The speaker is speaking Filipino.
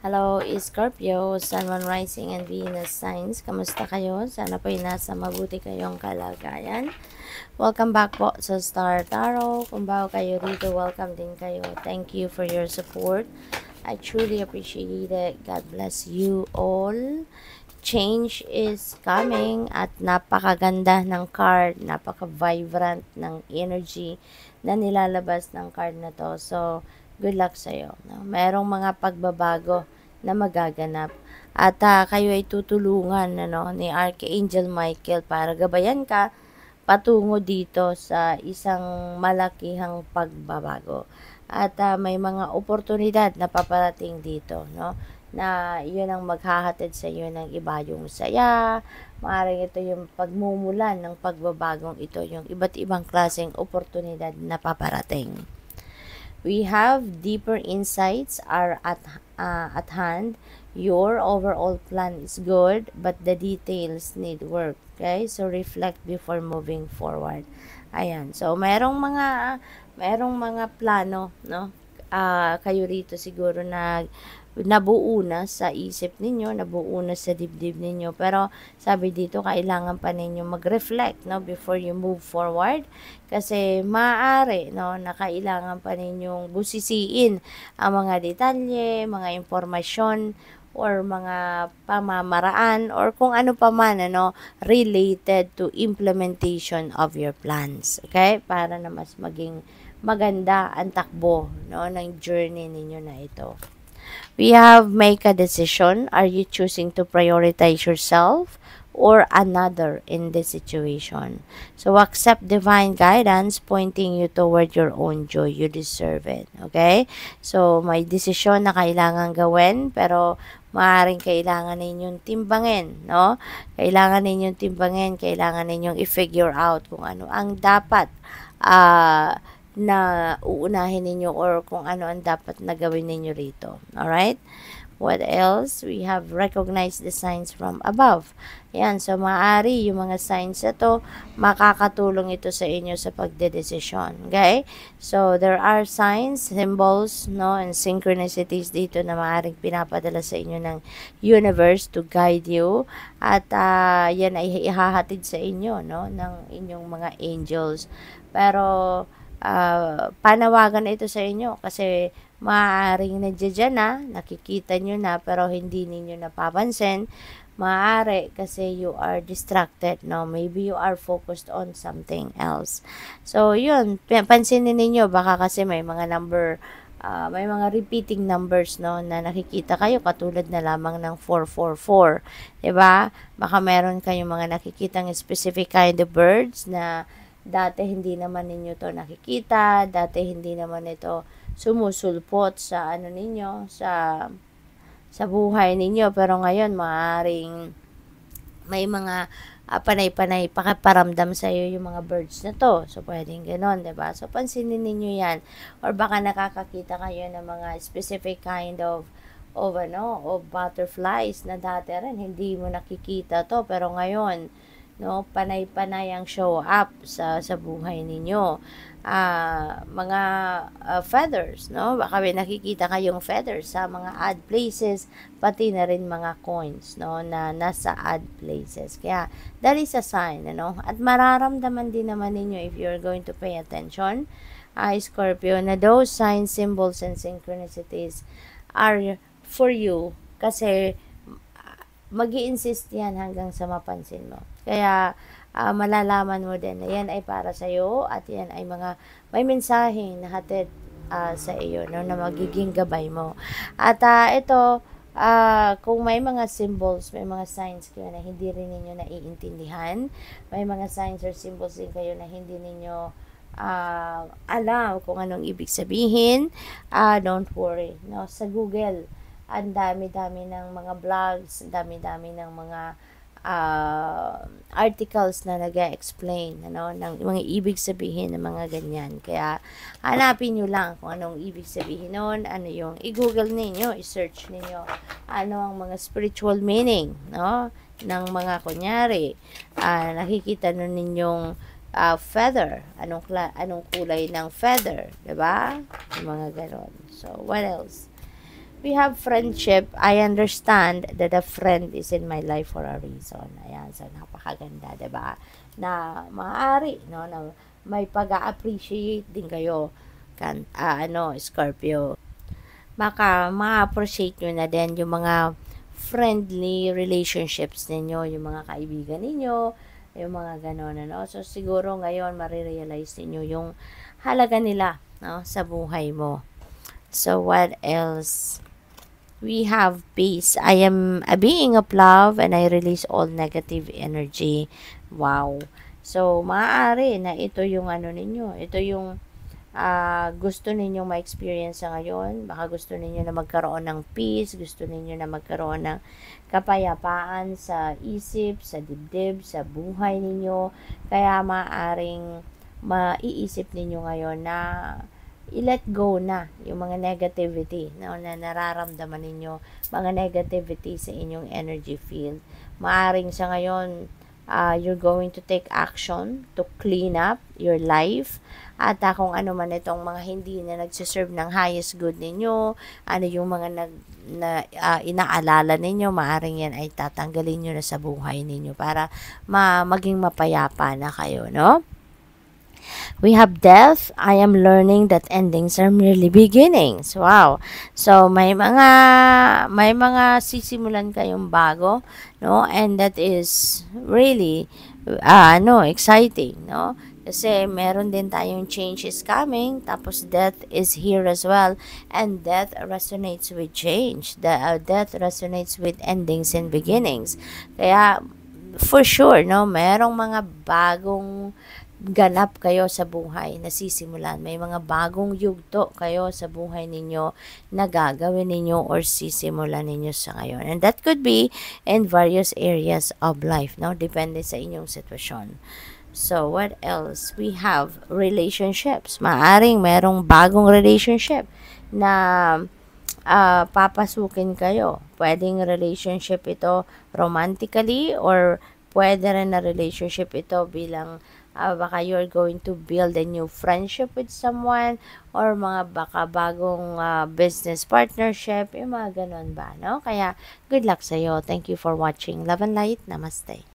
Hello, Scorpio, Sun, Moon, Rising, and Venus signs. Kamusta kayo? Sana po'y nasa mabuti kayong kalagayan. Welcome back po sa Star Tarot. Kung bago kayo rito, welcome din kayo. Thank you for your support. I truly appreciate it. God bless you all. Change is coming at napakaganda ng card, napaka-vibrant ng energy na nilalabas ng card na to. So, good luck sa'yo. No? Merong mga pagbabago na magaganap. At kayo ay tutulungan ni Archangel Michael para gabayan ka patungo dito sa isang malakihang pagbabago. At may mga oportunidad na paparating dito, no? Na yun ang maghahatid sa iyo ng iba yung saya. Maaaring ito yung pagmumulan ng pagbabagong ito, yung iba't ibang klaseng oportunidad na paparating. We have deeper insights are at hand. Your overall plan is good, but the details need work. Okay? So reflect before moving forward. Ayan. So merong mga plano, no? Kayo rito siguro nabuo na sa isip ninyo, nabuo na sa dibdib ninyo. Pero sabi dito, kailangan pa ninyo mag-reflect, no, before you move forward. Kasi maaari, no, na kailangan pa ninyong busisiin ang mga detalye, mga impormasyon, or mga pamamaraan, or kung ano pa man, related to implementation of your plans. Okay? Para na mas maging maganda ang takbo, no, ng journey ninyo na ito. We have make a decision. Are you choosing to prioritize yourself or another in this situation? So accept divine guidance pointing you toward your own joy. You deserve it. Okay? So may desisyon na kailangan gawin, pero maaaring kailangan ninyong timbangin, no? Kailangan ninyong timbangin, kailangan ninyong i-figure out kung ano ang dapat na uunahin ninyo or kung ano ang dapat na gawin ninyo rito. Alright? What else? We have recognized the signs from above. Yan. So, maaari yung mga signs na to, makakatulong ito sa inyo sa pagdedesisyon. Okay? So, there are signs, symbols, no, and synchronicities dito na maaaring pinapadala sa inyo ng universe to guide you. At yan ay ihahatid sa inyo, no, ng inyong mga angels. Pero, panawagan ito sa inyo kasi maaaring nandiyan na, nakikita nyo na, pero hindi ninyo napapansin. Maaari kasi you are distracted, no? Maybe you are focused on something else. So, yun, pansinin ninyo, baka kasi may mga may mga repeating numbers, no, na nakikita kayo katulad na lamang ng 444. Diba? Baka meron kayong mga nakikitang specific kind of birds na dati hindi naman ninyo to nakikita, dati hindi naman ito sumusulpot sa ninyo, sa buhay ninyo, pero ngayon maaring may mga panay-panay pakiparamdam sa iyo yung mga birds na to. So pwedeng ganoon, 'di ba? So pansinin niyo 'yan, or baka nakakakita kayo ng mga specific kind of butterflies na dati rin hindi mo nakikita to, pero ngayon, no, panay-panay ang show up sa buhay ninyo. Mga feathers, no, baka may nakikita kayong feathers sa mga odd places, pati na rin mga coins, no, na nasa odd places. Kaya that is a sign, at mararamdaman din naman ninyo if you're going to pay attention, Scorpio, na those signs, symbols, and synchronicities are for you kasi magi-insist yan hanggang sa mapansin mo. Kaya, malalaman mo din na yan ay para sa iyo at yan ay may mensaheng nahatid sa iyo, no, na magiging gabay mo. At ito, kung may mga symbols, may mga signs kayo na hindi rin ninyo naiintindihan, may mga signs or symbols din kayo na hindi ninyo alam kung anong ibig sabihin, don't worry, no, sa Google, ang dami-dami ng mga blogs, ang dami-dami ng mga articles na nag-explain, ng mga ibig sabihin ng mga ganyan. Kaya, hanapin nyo lang kung anong ibig sabihin nun, ano yung i-google ninyo, i-search ninyo, ano ang mga spiritual meaning, no, ng mga kunyari, nakikita nun ninyong feather, anong kulay ng feather, diba? Yung mga ganon. So, what else? we have friendship. I understand that a friend is in my life for a reason. Ayan, so napakaganda, 'di ba? Na maaari, no, na may pag-appreciate din kayo kan Scorpio. Baka ma-appreciate nyo na din yung mga friendly relationships ninyo, yung mga kaibigan ninyo, yung mga ganon, ano. So, siguro ngayon, marirealize ninyo yung halaga nila, no, sa buhay mo. So, what else? We have peace. I am a being of love and I release all negative energy. Wow. So, maaari na ito yung ano ninyo. Ito yung gusto ninyong ma-experience sa ngayon. Baka gusto ninyo na magkaroon ng peace. Gusto ninyo na magkaroon ng kapayapaan sa isip, sa dibdib, sa buhay ninyo. Kaya maaaring maiisip ninyo ngayon na i-let go na yung mga negativity na nararamdaman ninyo, mga negativity sa inyong energy field. Maaring sa ngayon, you're going to take action to clean up your life at kung ano man itong mga hindi na nagsiserve ng highest good ninyo, ano yung mga inaalala ninyo, maaring yan ay tatanggalin nyo na sa buhay ninyo para maging mapayapa na kayo, no? We have death. I am learning that endings are merely beginnings. Wow. So may mga sisimulan kayong bago, no? And that is really exciting, no? Kasi meron din tayong changes coming, tapos death is here as well, and death resonates with change. Death resonates with endings and beginnings. Kaya for sure, no, merong mga bagong ganap kayo sa buhay na sisimulan. May mga bagong yugto kayo sa buhay ninyo na gagawin ninyo or sisimulan ninyo sa ngayon. And that could be in various areas of life, no? Depende sa inyong sitwasyon. So, what else? We have relationships. Maaring merong bagong relationship na papasukin kayo. Pwedeng relationship ito romantically or pwede rin na relationship ito bilang baka you're going to build a new friendship with someone or mga baka bagong business partnership, yung mga ganun ba, no? Kaya, good luck sa'yo. Thank you for watching. Love and light. Namaste.